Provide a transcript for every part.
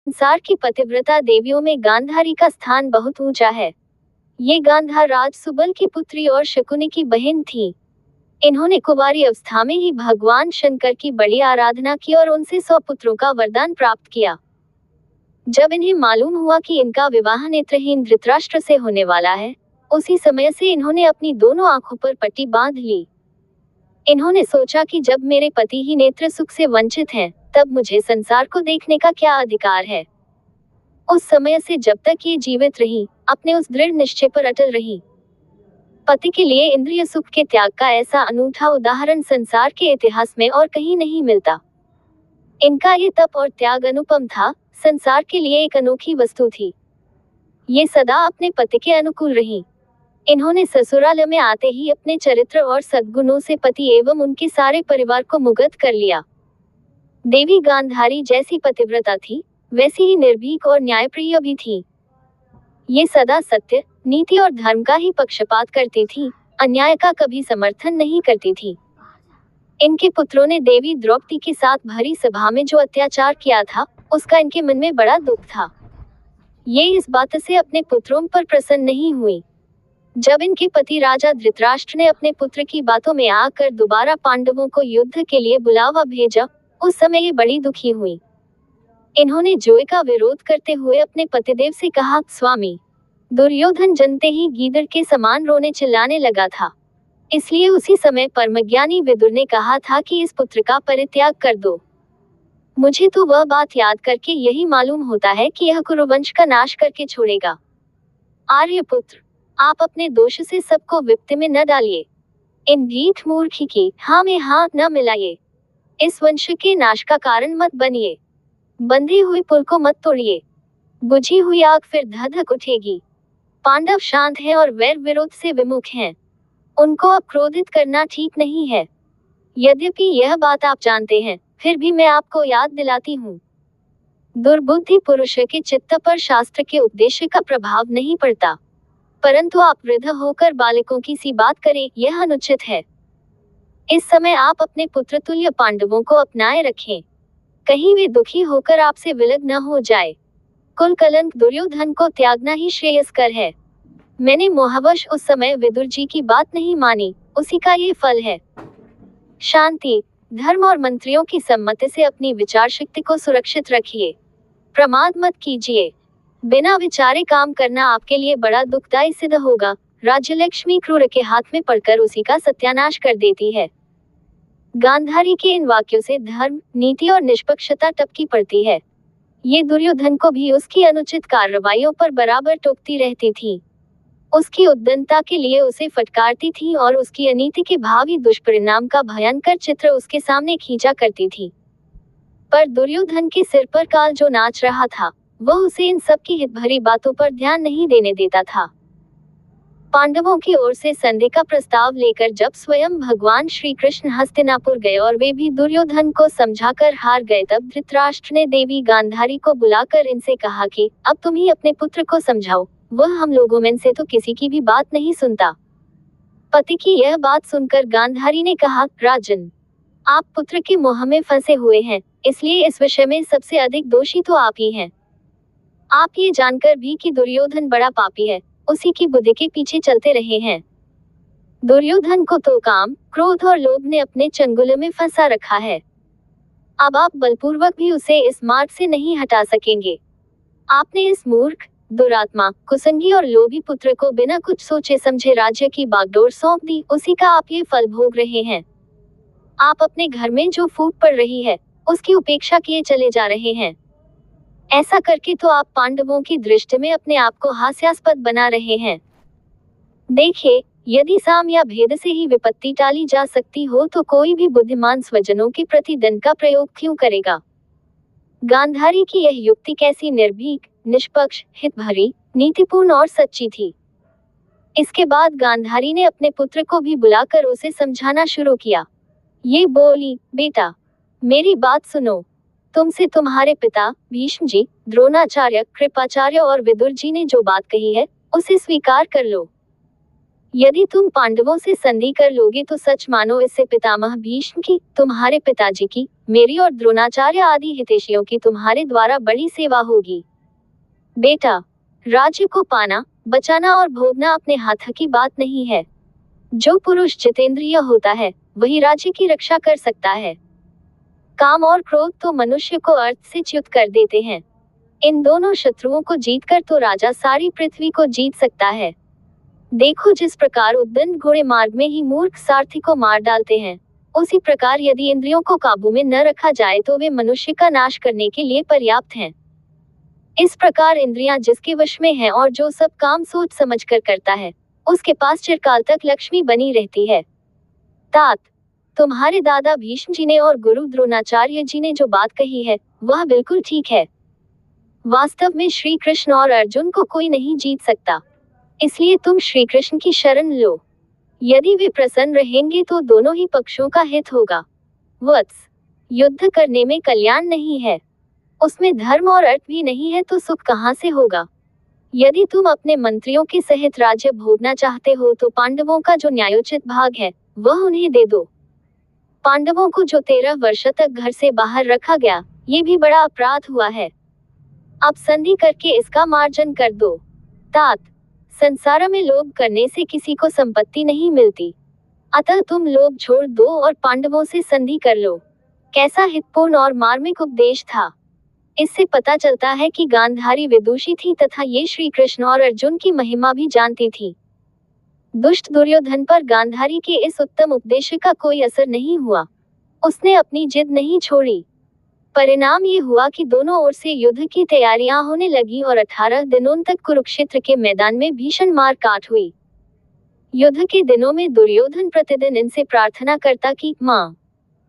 संसार की पतिव्रता देवियों में गांधारी का स्थान बहुत ऊंचा है। ये गांधार राज सुबल की पुत्री और शकुनी की बहन थी। इन्होंने कुंवारी अवस्था में ही भगवान शंकर की बड़ी आराधना की और उनसे 100 पुत्रों का वरदान प्राप्त किया। जब इन्हें मालूम हुआ कि इनका विवाह नेत्रहीन धृतराष्ट्र से होने वाला है, उसी समय से इन्होंने अपनी दोनों आंखों पर पट्टी बांध ली। इन्होंने सोचा कि जब मेरे पति ही नेत्र सुख से वंचित हैं, तब मुझे संसार को देखने का क्या अधिकार है। उस समय से जब तक ये जीवित रही, अपने उस दृढ़ निश्चय पर अटल रही। पति के लिए इंद्रिय सुख के त्याग का ऐसा अनूठा उदाहरण संसार के इतिहास में और कहीं नहीं मिलता। इनका ये तप और त्याग अनुपम था, संसार के लिए एक अनोखी वस्तु थी। ये सदा अपने पति के अनुकूल रही। इन्होंने ससुराल में आते ही अपने चरित्र और सद्गुणों से पति एवं उनके सारे परिवार को मुग्ध कर लिया। देवी गांधारी जैसी पतिव्रता थी, वैसी ही निर्भीक और न्यायप्रिय भी थी। ये सदा सत्य, नीति और धर्म का ही पक्षपात करती थी, अन्याय का कभी समर्थन नहीं करती थी। इनके पुत्रों ने देवी द्रौपदी के साथ भरी सभा में जो अत्याचार किया था, उसका इनके मन में बड़ा दुख था। ये इस बात से अपने पुत्रों पर प्रसन्न नहीं हुई। जब इनके पति राजा धृतराष्ट्र ने अपने पुत्र की बातों में आकर दोबारा पांडवों को युद्ध के लिए बुलावा भेजा, उस समय ये बड़ी दुखी हुई। इन्होंने जोय का विरोध करते हुए अपने पतिदेव से कहा, स्वामी, दुर्योधन जनते ही गीदड़ के समान रोने चिल्लाने लगा था, इसलिए उसी समय परमज्ञानी विदुर ने कहा था कि इस पुत्र का परित्याग कर दो। मुझे तो वह बात याद करके यही मालूम होता है कि यह कुरुवंश का नाश करके छोड़ेगा। आर्यपुत्र, आप अपने दोष से सबको विपत्ति में न डालिए। इन ढीठ मूर्ख की हाँ में हाँ न मिलाइए। इस वंश के नाश का कारण मत बनिए। बंधी हुई पुल को मत तोड़िए। बुझी हुई आग फिर धधक उठेगी। पांडव शांत हैं और वैर विरोध से विमुख हैं। उनको अब क्रोधित करना ठीक नहीं है। यद्यपि यह बात आप जानते हैं, फिर भी मैं आपको याद दिलाती हूँ। दुर्बुद्धि पुरुष के चित्त पर शास्त्र के उपदेश का प्रभाव नहीं पड़ता, परंतु आप वृद्ध होकर बालकों की सी बात करें, यह अनुचित है। इस समय आप अपने पुत्र तुल्य पांडवों को अपनाए रखें, कहीं वे दुखी होकर आपसे विलग न हो जाए। कुल कलंक दुर्योधन को त्यागना ही श्रेयस्कर है। मैंने मोहवश उस समय विदुर जी की बात नहीं मानी, उसी का ये फल है। शांति, धर्म और मंत्रियों की सम्मति से अपनी विचार शक्ति को सुरक्षित रखिए। प्रमाद मत कीजिए। बिना विचारे काम करना आपके लिए बड़ा दुखदायी सिद्ध होगा। राज्यलक्ष्मी क्रूर के हाथ में पड़कर उसी का सत्यानाश कर देती है। गांधारी के इन वाक्यों से धर्म, नीति और निष्पक्षता टपकी पड़ती है। ये दुर्योधन को भी उसकी अनुचित कार्रवाइयों पर बराबर टोकती रहती थी। उसकी उद्दंडता के लिए उसे फटकारती थी और उसकी अनीति के भावी दुष्परिणाम का भयंकर चित्र उसके सामने खींचा करती थी। पर दुर्योधन के सिर पर काल जो नाच रहा था, वह उसे इन सब की हित भरी बातों पर ध्यान नहीं देने देता था। पांडवों की ओर से संधि का प्रस्ताव लेकर जब स्वयं भगवान श्री कृष्ण हस्तिनापुर गए और वे भी दुर्योधन को समझाकर हार गए, तब धृतराष्ट्र ने देवी गांधारी को बुलाकर इनसे कहा कि अब तुम ही अपने पुत्र को समझाओ, वह हम लोगों में से तो किसी की भी बात नहीं सुनता। पति की यह बात सुनकर गांधारी ने कहा, राजन, आप पुत्र के मोह में फंसे हुए हैं, इसलिए इस विषय में सबसे अधिक दोषी तो आप ही हैं। आप ये जानकर भी कि दुर्योधन बड़ा पापी है, उसी की बुद्धि के पीछे चलते रहे हैं। दुर्योधन को तो काम, क्रोध और लोभ ने अपने चंगुल में फंसा रखा है। अब आप बलपूर्वक भी उसे इस मार्ग से नहीं हटा सकेंगे। आपने इस मूर्ख, दुरात्मा, कुसंगी और लोभी पुत्र को बिना कुछ सोचे समझे राज्य की बागडोर सौंप दी, उसी का आप ये फल भोग रहे हैं। आप अपने घर में जो फूट पड़ रही है, उसकी उपेक्षा किए चले जा रहे हैं। ऐसा करके तो आप पांडवों की दृष्टि में अपने आप को हास्यास्पद बना रहे हैं। देखिए, यदि साम या भेद से ही विपत्ति टाली जा सकती हो, तो कोई भी बुद्धिमान स्वजनों के प्रति दंड का प्रयोग क्यों करेगा। गांधारी की यह युक्ति कैसी निर्भीक, निष्पक्ष, हित भरी, नीतिपूर्ण और सच्ची थी। इसके बाद गांधारी ने अपने पुत्र को भी बुलाकर उसे समझाना शुरू किया। ये बोली, बेटा, मेरी बात सुनो। तुमसे तुम्हारे पिता भीष्म जी, द्रोणाचार्य, कृपाचार्य और विदुर जी ने जो बात कही है, उसे स्वीकार कर लो। यदि तुम पांडवों से संधि कर लोगे तो सच मानो इससे पितामह भीष्म की, तुम्हारे पिताजी की, मेरी और द्रोणाचार्य आदि हितैषियों की तुम्हारे द्वारा बड़ी सेवा होगी। बेटा, राज्य को पाना, बचाना और भोगना अपने हाथ की बात नहीं है। जो पुरुष जितेंद्रिय होता है वही राज्य की रक्षा कर सकता है। काम और क्रोध तो मनुष्य को अर्थ से च्युत कर देते हैं। इन दोनों शत्रुओं को जीतकर तो राजा सारी पृथ्वी को जीत सकता है। देखो, जिस प्रकार उद्दंड घोड़े मार्ग में ही मूर्ख सारथी को मार डालते हैं, उसी प्रकार यदि इंद्रियों को काबू में न रखा जाए तो वे मनुष्य का नाश करने के लिए पर्याप्त हैं। इस प्रकार इंद्रियां जिसके वश में हैं और जो सब काम सोच समझ कर करता है, उसके पास चिरकाल तक लक्ष्मी बनी रहती है। तात, तुम्हारे दादा भीष्म जी ने और गुरु द्रोणाचार्य जी ने जो बात कही है वह बिल्कुल ठीक है। वास्तव में श्री कृष्ण और अर्जुन को कोई नहीं जीत सकता, इसलिए तुम श्री कृष्ण की शरण लो। यदि वे प्रसन्न रहेंगे तो दोनों ही पक्षों का हित होगा। वत्स, युद्ध करने में कल्याण नहीं है, उसमें धर्म और अर्थ भी नहीं है तो सुख कहाँ से होगा। यदि तुम अपने मंत्रियों के सहित राज्य भोगना चाहते हो तो पांडवों का जो न्यायोचित भाग है वह उन्हें दे दो। पांडवों को जो 13 वर्ष तक घर से बाहर रखा गया, ये भी बड़ा अपराध हुआ है। अब संधि करके इसका मार्जन कर दो। तात, संसार में लोभ करने से किसी को संपत्ति नहीं मिलती, अतः तुम लोभ छोड़ दो और पांडवों से संधि कर लो। कैसा हितपूर्ण और मार्मिक उपदेश था। इससे पता चलता है कि गांधारी विदुषी थी तथा ये श्री कृष्ण और अर्जुन की महिमा भी जानती थी। दुष्ट दुर्योधन पर गांधारी के इस उत्तम उपदेश का कोई असर नहीं हुआ। उसने अपनी जिद नहीं छोड़ी। परिणाम ये हुआ कि दोनों ओर से युद्ध की तैयारियां होने लगी और 18 दिनों तक कुरुक्षेत्र के मैदान में भीषण मार काट हुई। युद्ध के दिनों में दुर्योधन प्रतिदिन इनसे प्रार्थना करता कि माँ,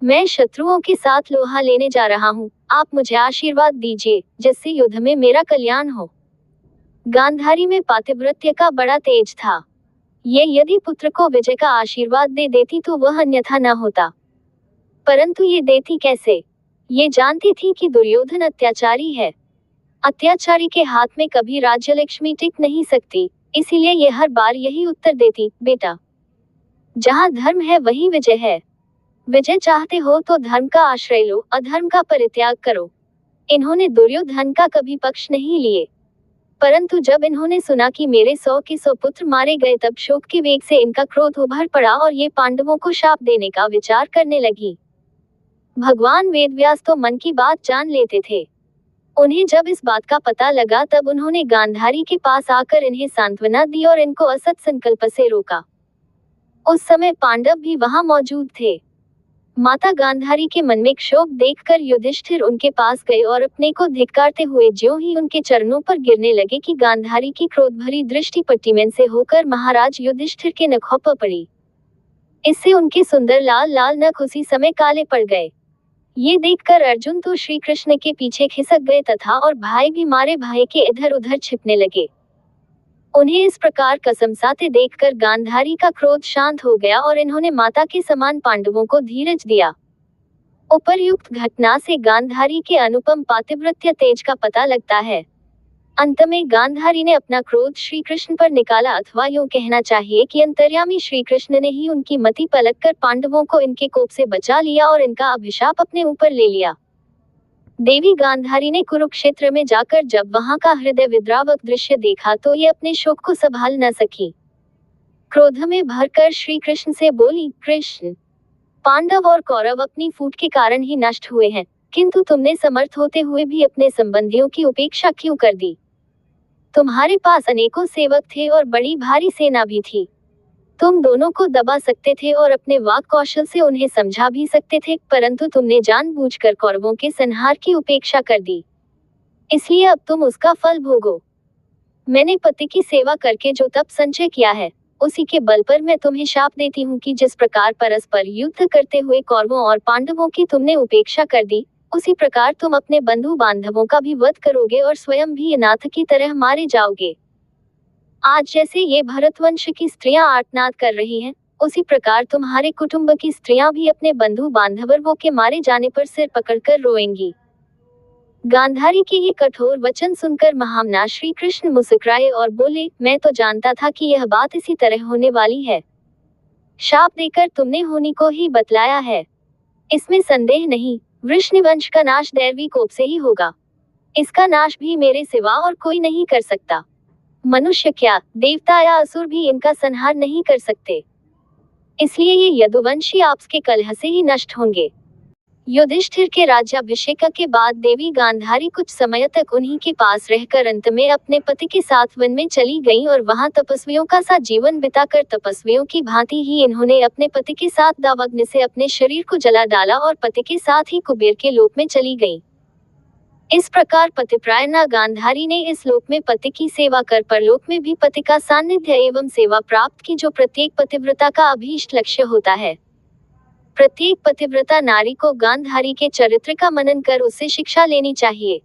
मैं शत्रुओं के साथ लोहा लेने जा रहा हूँ, आप मुझे आशीर्वाद दीजिए जिससे युद्ध में मेरा कल्याण हो। गांधारी में पातिव्रत्य का बड़ा तेज था। ये यदि पुत्र को विजय का आशीर्वाद दे देती तो वह अन्यथा न होता, परंतु ये देती कैसे। ये जानती थी कि दुर्योधन अत्याचारी है। अत्याचारी के हाथ में कभी राज्य लक्ष्मी टिक नहीं सकती, इसीलिए ये हर बार यही उत्तर देती, बेटा, जहाँ धर्म है वही विजय है। विजय चाहते हो तो धर्म का आश्रय लो, अधर्म का परित्याग करो। इन्होंने दुर्योधन का कभी पक्ष नहीं लिए, परंतु जब इन्होंने सुना कि मेरे 100 के 100 पुत्र मारे गए तब शोक के वेग से इनका क्रोध उभर पड़ा और ये पांडवों को शाप देने का विचार करने लगी। भगवान वेदव्यास तो मन की बात जान लेते थे। उन्हें जब इस बात का पता लगा तब उन्होंने गांधारी के पास आकर इन्हें सांत्वना दी और इनको असत संकल्प से रोका। उस समय पांडव भी वहां मौजूद थे। माता गांधारी के मन में क्षोभ देखकर युधिष्ठिर उनके पास गए और अपने को धिक्कारते हुए ज्यों ही उनके चरणों पर गिरने लगे कि गांधारी की क्रोध भरी दृष्टि पट्टीमेन से होकर महाराज युधिष्ठिर के नखों पर पड़ी। इससे उनके सुंदर लाल लाल नख उसी समय काले पड़ गए। ये देखकर अर्जुन तो श्री कृष्ण के पीछे खिसक गए तथा और भाई भी मारे भाई के इधर उधर छिपने लगे। उन्हें इस प्रकार कसमसाते देखकर गांधारी का क्रोध शांत हो गया और इन्होंने माता के समान पांडवों को धीरज दिया। उपर्युक्त घटना से गांधारी के अनुपम पातिव्रत्य तेज का पता लगता है। अंत में गांधारी ने अपना क्रोध श्री कृष्ण पर निकाला, अथवा यूं कहना चाहिए कि अंतर्यामी श्री कृष्ण ने ही उनकी मति पलटकर पांडवों को इनके कोप से बचा लिया और इनका अभिशाप अपने ऊपर ले लिया। देवी गांधारी ने कुरुक्षेत्र में जाकर जब वहां का हृदय विद्रावक दृश्य देखा तो ये अपने शोक को संभाल न सकी। क्रोध में भरकर श्री कृष्ण से बोली, कृष्ण, पांडव और कौरव अपनी फूट के कारण ही नष्ट हुए हैं, किंतु तुमने समर्थ होते हुए भी अपने संबंधियों की उपेक्षा क्यों कर दी। तुम्हारे पास अनेकों सेवक थे और बड़ी भारी सेना भी थी। तुम दोनों को दबा सकते थे और अपने वाक कौशल से उन्हें समझा भी सकते थे, परंतु तुमने जानबूझकर कौरवों के संहार की उपेक्षा कर दी। इसलिए अब तुम उसका फल भोगो। मैंने पति की सेवा करके जो तप संचय किया है, उसी के बल पर मैं तुम्हें शाप देती हूँ कि जिस प्रकार परस्पर युद्ध करते हुए कौरवों और पांडवों की तुमने उपेक्षा कर दी, उसी प्रकार तुम अपने बंधु बांधवों का भी वध करोगे और स्वयं भी अनाथ की तरह मारे जाओगे। आज जैसे ये भरतवंश की स्त्रियां आर्तनाद कर रही हैं, उसी प्रकार तुम्हारे कुटुंब की स्त्रियां भी अपने बंधु बांधवों के मारे जाने पर सिर पकड़कर रोएंगी। गांधारी के ये कठोर वचन सुनकर महामना श्री कृष्ण मुस्कुराए और बोले, मैं तो जानता था कि यह बात इसी तरह होने वाली है। शाप देकर तुमने होनी को ही बतलाया है, इसमें संदेह नहीं। वृष्णिवंश का नाश दैवी कोप से ही होगा, इसका नाश भी मेरे सिवा और कोई नहीं कर सकता। मनुष्य क्या, देवता या असुर भी इनका संहार नहीं कर सकते, इसलिए ये यदुवंशी आपस के कलह से ही नष्ट होंगे। युधिष्ठिर के राज्याभिषेक के बाद देवी गांधारी कुछ समय तक उन्हीं के पास रहकर अंत में अपने पति के साथ वन में चली गईं और वहां तपस्वियों का सा जीवन बिताकर तपस्वियों की भांति ही इन्होंने अपने पति के साथ दावाग्नि से अपने शरीर को जला डाला और पति के साथ ही कुबेर के लोक में चली गईं। इस प्रकार पतिप्रायणा गांधारी ने इस लोक में पति की सेवा कर परलोक में भी पति का सानिध्य एवं सेवा प्राप्त की, जो प्रत्येक पतिव्रता का अभीष्ट लक्ष्य होता है। प्रत्येक पतिव्रता नारी को गांधारी के चरित्र का मनन कर उससे शिक्षा लेनी चाहिए।